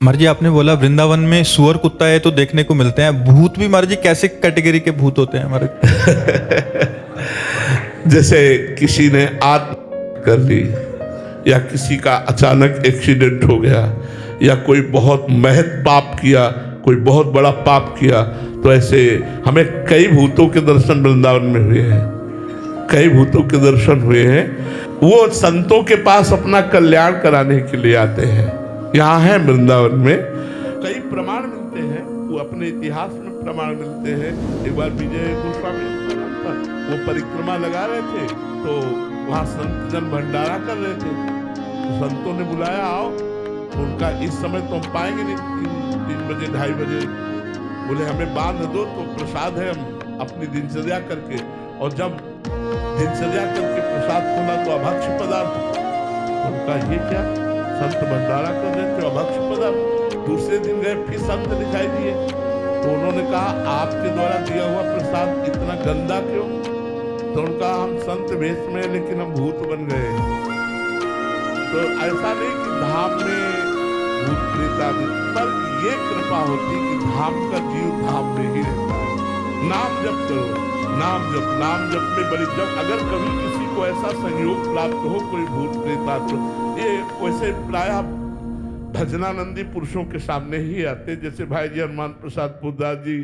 महाराज जी आपने बोला वृंदावन में सुअर कुत्ता है तो देखने को मिलते हैं, भूत भी महाराज जी कैसे कैटेगरी के भूत होते हैं हमारे? जैसे किसी ने आत्महत्या कर ली, या किसी का अचानक एक्सीडेंट हो गया, या कोई बहुत महत पाप किया, कोई बहुत बड़ा पाप किया, तो ऐसे हमें कई भूतों के दर्शन वृंदावन में हुए हैं, कई भूतों के दर्शन हुए हैं। वो संतों के पास अपना कल्याण कराने के लिए आते हैं। यहाँ है वृंदावन में कई प्रमाण मिलते हैं, वो अपने इतिहास में प्रमाण मिलते हैं। एक बार विजय गोस्वामी वो परिक्रमा लगा रहे थे, तो वहाँ संत जन भंडारा कर रहे थे, तो संतों ने बुलाया आओ, तो उनका इस समय तो हम पाएंगे नहीं, 3 बजे 2:30 बजे, बोले हमें बांध दो तो प्रसाद है, हम अपनी दिनचर्या करके, और जब दिनचर्या करके प्रसाद खोला तो अभक्ष पदार्थ, उनका ये क्या संत भंडारा कर रहे थे, अभक्ष पदार्थ। दूसरे दिन गए फिर संत दिखाई दिए, तो उन्होंने कहा आपके द्वारा दिया हुआ प्रसाद इतना गंदा क्यों? तो उनका हम संत वेश में लेकिन हम भूत बन गए। तो ऐसा नहीं कि धाम में भूत प्रेत आदि, पर ये कृपा होती कि धाम का जीव धाम में ही रहता है। नाम जप करो, नाम जप में बड़ी जब अगर कभी किसी को ऐसा संयोग प्राप्त हो कोई भूत प्रेत आदि, ये वैसे प्रायः भजनानंदी पुरुषों के सामने ही आते, जैसे भाई जी हनुमान प्रसाद पुरदास जी